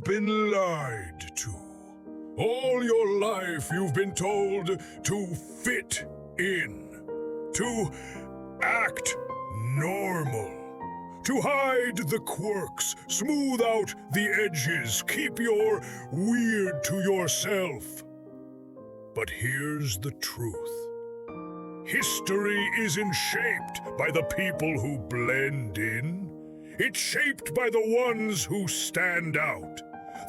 You've been lied to. All your life you've been told to fit in, to act normal, to hide the quirks, smooth out the edges, keep your weird to yourself. But here's the truth. History isn't shaped by the people who blend in. It's shaped by the ones who stand out.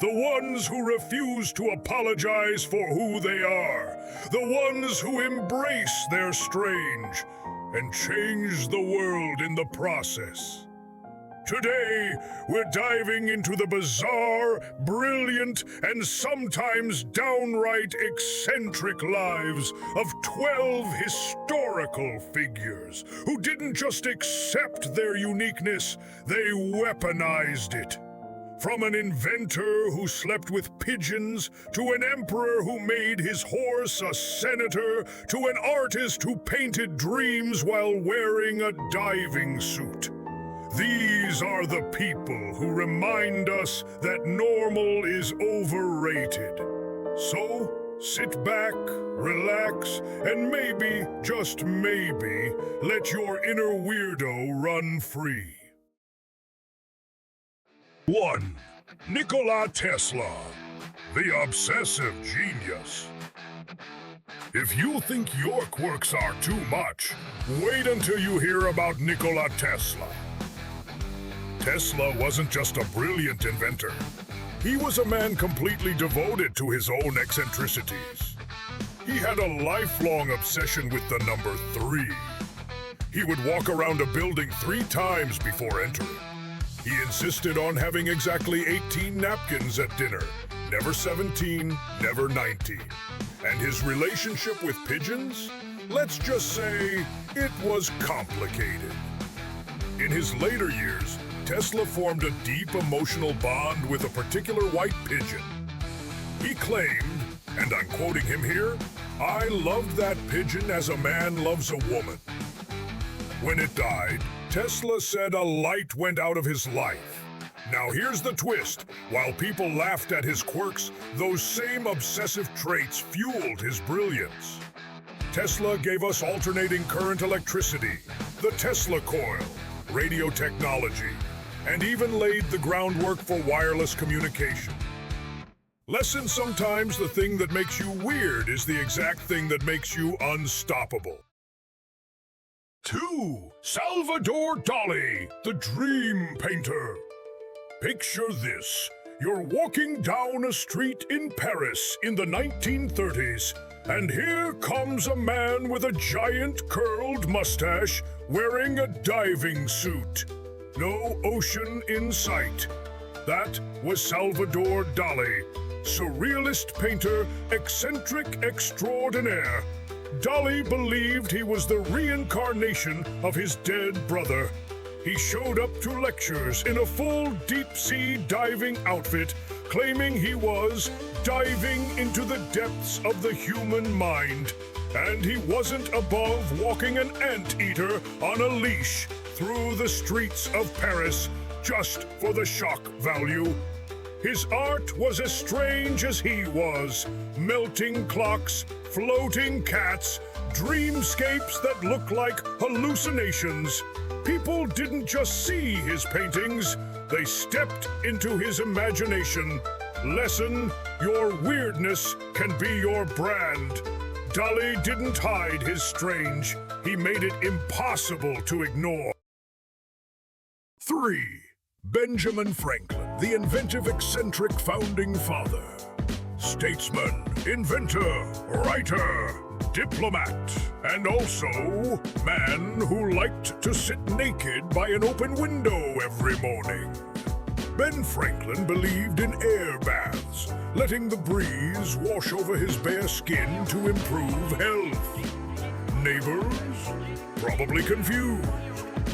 The ones who refuse to apologize for who they are. The ones who embrace their strange and change the world in the process. Today, we're diving into the bizarre, brilliant, and sometimes downright eccentric lives of 12 historical figures who didn't just accept their uniqueness, they weaponized it. From an inventor who slept with pigeons, to an emperor who made his horse a senator, to an artist who painted dreams while wearing a diving suit. These are the people who remind us that normal is overrated. So, sit back, relax, and maybe, just maybe, let your inner weirdo run free. 1. Nikola Tesla, the obsessive genius. If you think your quirks are too much, wait until you hear about Nikola Tesla. Tesla wasn't just a brilliant inventor. He was a man completely devoted to his own eccentricities. He had a lifelong obsession with the number 3. He would walk around a building 3 times before entering. He insisted on having exactly 18 napkins at dinner, never 17, never 19. And his relationship with pigeons? Let's just say it was complicated. In his later years, Tesla formed a deep emotional bond with a particular white pigeon. He claimed, and I'm quoting him here, "I loved that pigeon as a man loves a woman." When it died, Tesla said a light went out of his life. Now here's the twist. While people laughed at his quirks, those same obsessive traits fueled his brilliance. Tesla gave us alternating current electricity, the Tesla coil, radio technology, and even laid the groundwork for wireless communication. Lesson: sometimes the thing that makes you weird is the exact thing that makes you unstoppable. 2. Salvador Dalí, the dream painter. Picture this. You're walking down a street in Paris in the 1930s, and here comes a man with a giant curled mustache wearing a diving suit. No ocean in sight. That was Salvador Dalí, surrealist painter, eccentric extraordinaire. Dalí believed he was the reincarnation of his dead brother. He showed up to lectures in a full deep-sea diving outfit, claiming he was diving into the depths of the human mind. And he wasn't above walking an anteater on a leash through the streets of Paris just for the shock value. His art was as strange as he was. Melting clocks, floating cats, dreamscapes that looked like hallucinations. People didn't just see his paintings, they stepped into his imagination. Lesson: your weirdness can be your brand. Dalí didn't hide his strange. He made it impossible to ignore. 3. Benjamin Franklin, the inventive eccentric founding father. Statesman, inventor, writer, diplomat, and also man who liked to sit naked by an open window every morning. Ben Franklin believed in air baths, letting the breeze wash over his bare skin to improve health. Neighbors? Probably confused.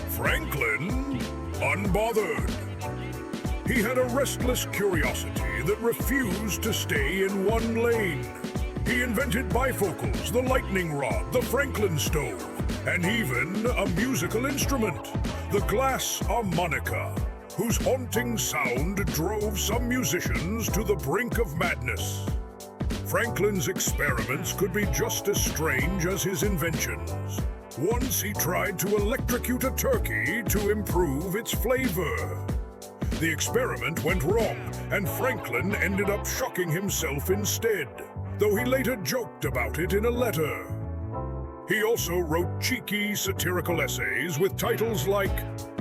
Franklin? Unbothered. He had a restless curiosity that refused to stay in one lane. He invented bifocals, the lightning rod, the Franklin stove, and even a musical instrument, the glass harmonica. whose haunting sound drove some musicians to the brink of madness. Franklin's experiments could be just as strange as his inventions. Once he tried to electrocute a turkey to improve its flavor. The experiment went wrong, and Franklin ended up shocking himself instead, though he later joked about it in a letter. He also wrote cheeky, satirical essays with titles like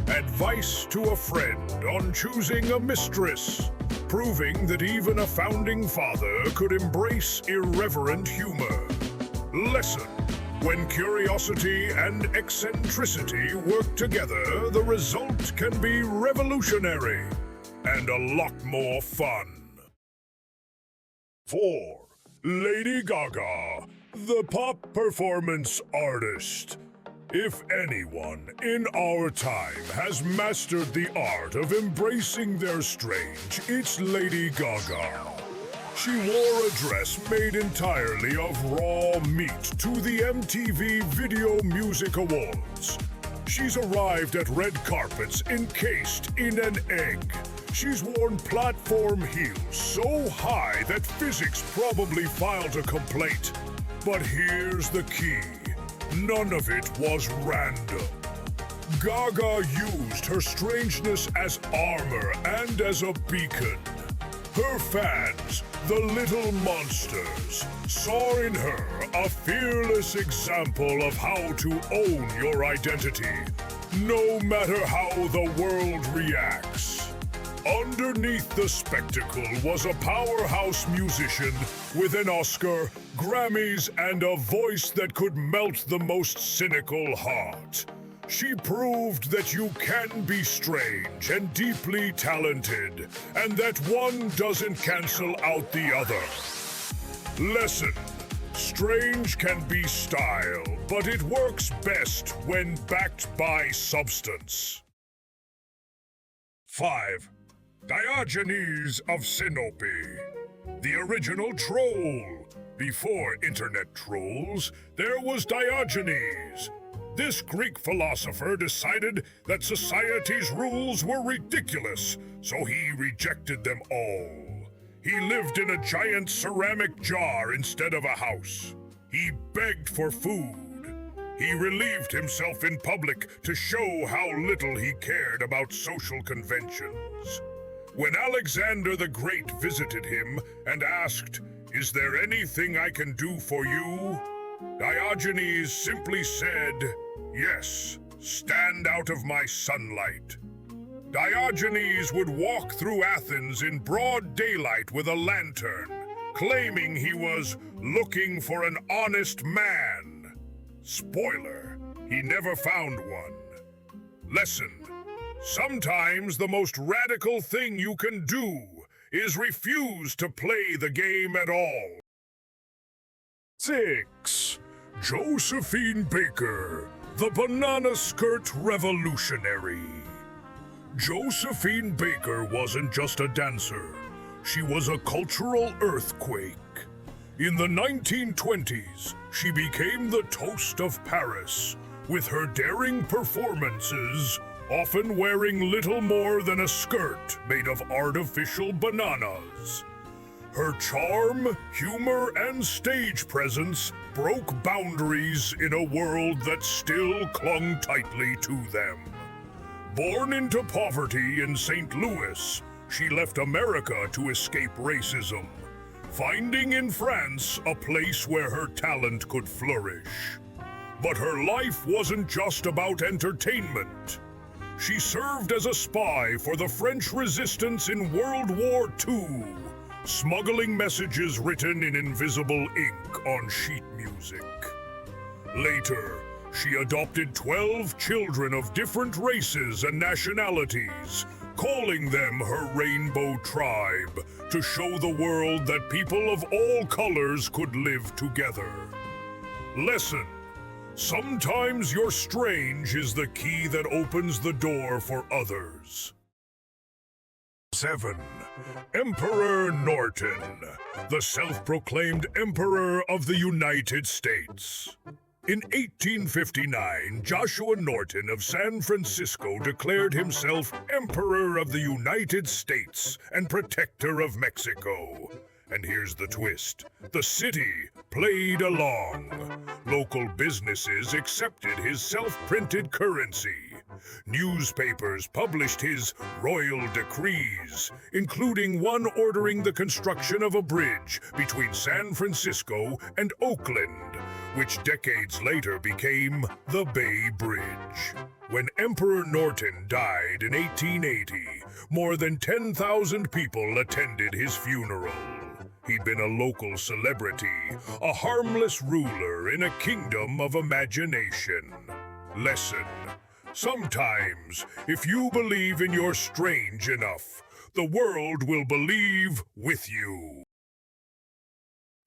Advice to a Friend on Choosing a Mistress, proving that even a founding father could embrace irreverent humor. Lesson: when curiosity and eccentricity work together, the result can be revolutionary and a lot more fun. 4. Lady Gaga, the pop performance artist. If anyone in our time has mastered the art of embracing their strange, it's Lady Gaga. She wore a dress made entirely of raw meat to the MTV Video Music Awards. She's arrived at red carpets encased in an egg. She's worn platform heels so high that physics probably filed a complaint. But here's the key. None of it was random. Gaga used her strangeness as armor and as a beacon. Her fans, the little monsters, saw in her a fearless example of how to own your identity, no matter how the world reacts. Underneath the spectacle was a powerhouse musician with an Oscar, Grammys, and a voice that could melt the most cynical heart. She proved that you can be strange and deeply talented, and that one doesn't cancel out the other. Lesson: strange can be style, but it works best when backed by substance. 5. Diogenes of Sinope, the original troll. Before internet trolls, there was Diogenes. This Greek philosopher decided that society's rules were ridiculous, so he rejected them all. He lived in a giant ceramic jar instead of a house. He begged for food. He relieved himself in public to show how little he cared about social conventions. When Alexander the Great visited him and asked, "Is there anything I can do for you?" Diogenes simply said, "Yes, stand out of my sunlight." Diogenes would walk through Athens in broad daylight with a lantern, claiming he was looking for an honest man. Spoiler, he never found one. Lesson: sometimes the most radical thing you can do is refuse to play the game at all. 6. Josephine Baker, the banana skirt revolutionary. Josephine Baker wasn't just a dancer. She was a cultural earthquake. In the 1920s, she became the toast of Paris, with her daring performances, often wearing little more than a skirt made of artificial bananas. Her charm, humor, and stage presence broke boundaries in a world that still clung tightly to them. Born into poverty in St. Louis, she left America to escape racism, finding in France a place where her talent could flourish. But her life wasn't just about entertainment. She served as a spy for the French resistance in World War II, smuggling messages written in invisible ink on sheet music. Later, she adopted 12 children of different races and nationalities, calling them her rainbow tribe, to show the world that people of all colors could live together. Lesson: sometimes your strange is the key that opens the door for others. 7. Emperor Norton, the self-proclaimed Emperor of the United States. In 1859, Joshua Norton of San Francisco declared himself Emperor of the United States and Protector of Mexico. And here's the twist. The city played along. Local businesses accepted his self-printed currency. Newspapers published his royal decrees, including one ordering the construction of a bridge between San Francisco and Oakland, which decades later became the Bay Bridge. When Emperor Norton died in 1880, more than 10,000 people attended his funeral. He'd been a local celebrity, a harmless ruler in a kingdom of imagination. Lesson: sometimes, if you believe in you're strange enough, the world will believe with you.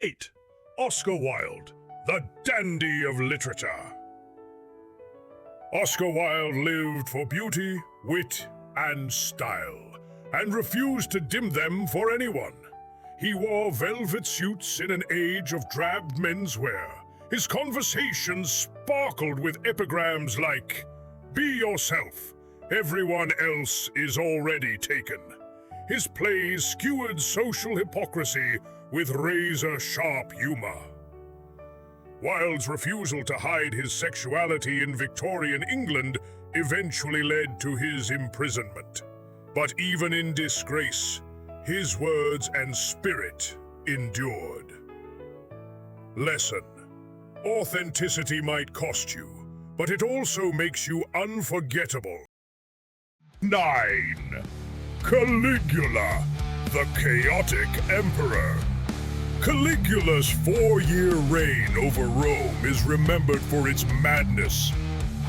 8. Oscar Wilde, the dandy of literature. Oscar Wilde lived for beauty, wit, and style, and refused to dim them for anyone. He wore velvet suits in an age of drab menswear. His conversations sparkled with epigrams like, "Be yourself. Everyone else is already taken." His plays skewered social hypocrisy with razor-sharp humor. Wilde's refusal to hide his sexuality in Victorian England eventually led to his imprisonment. But even in disgrace, his words and spirit endured. Lesson: authenticity might cost you, but it also makes you unforgettable. 9. Caligula, the chaotic emperor. Caligula's 4-year reign over Rome is remembered for its madness.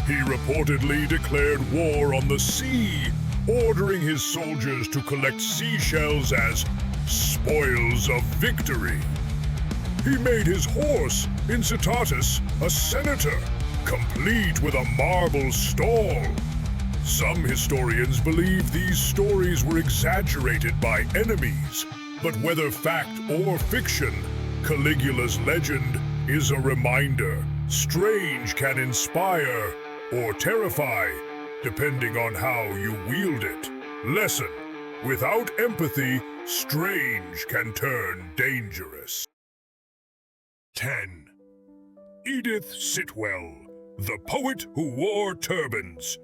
He reportedly declared war on the sea, ordering his soldiers to collect seashells as spoils of victory. He made his horse, Incitatus, a senator, complete with a marble stall. Some historians believe these stories were exaggerated by enemies, but whether fact or fiction, Caligula's legend is a reminder. Strange can inspire or terrify, depending on how you wield it. Lesson: without empathy, strange can turn dangerous. 10. Edith Sitwell, the poet who wore turbans.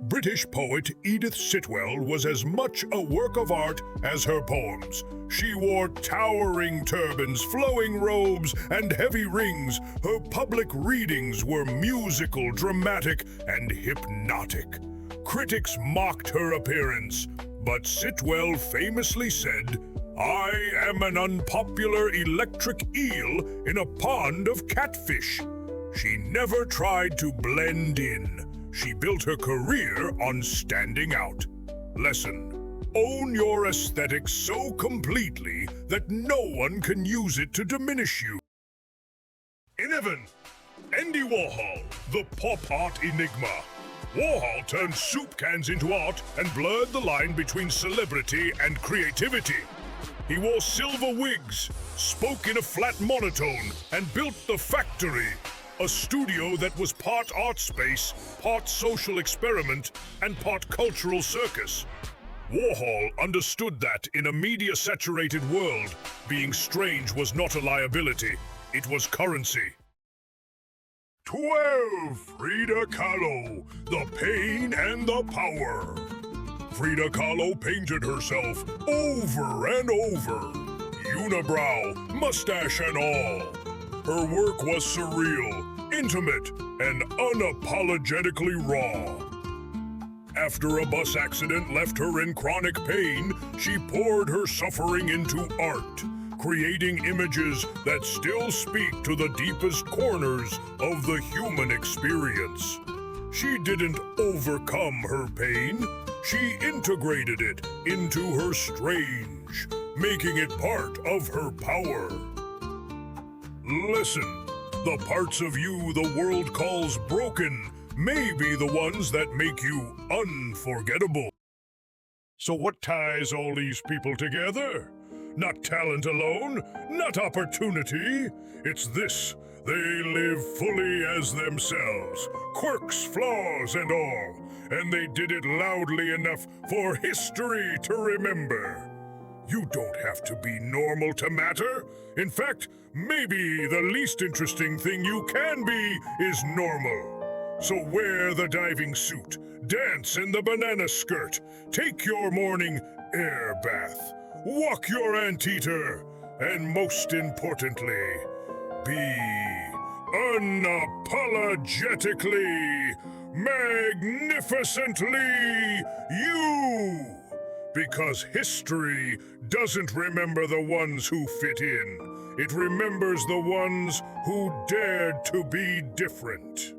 British poet Edith Sitwell was as much a work of art as her poems. She wore towering turbans, flowing robes, and heavy rings. Her public readings were musical, dramatic, and hypnotic. Critics mocked her appearance, but Sitwell famously said, "I am an unpopular electric eel in a pond of catfish." She never tried to blend in. She built her career on standing out. Lesson: own your aesthetic so completely that no one can use it to diminish you. 11. Andy Warhol, the pop art enigma. Warhol turned soup cans into art and blurred the line between celebrity and creativity. He wore silver wigs, spoke in a flat monotone, and built The Factory, a studio that was part art space, part social experiment, and part cultural circus. Warhol understood that in a media-saturated world, being strange was not a liability, it was currency. 12. Frida Kahlo, the pain and the power. Frida Kahlo painted herself over and over, unibrow, mustache and all. Her work was surreal, intimate, and unapologetically raw. After a bus accident left her in chronic pain, she poured her suffering into art, creating images that still speak to the deepest corners of the human experience. She didn't overcome her pain, she integrated it into her strange, making it part of her power. Listen, the parts of you the world calls broken may be the ones that make you unforgettable. So what ties all these people together? Not talent alone, not opportunity. It's this. They live fully as themselves, quirks, flaws, and all. And they did it loudly enough for history to remember. You don't have to be normal to matter. In fact, maybe the least interesting thing you can be is normal. So wear the diving suit, dance in the banana skirt, take your morning air bath, walk your anteater, and most importantly, be unapologetically, magnificently you! Because history doesn't remember the ones who fit in. It remembers the ones who dared to be different.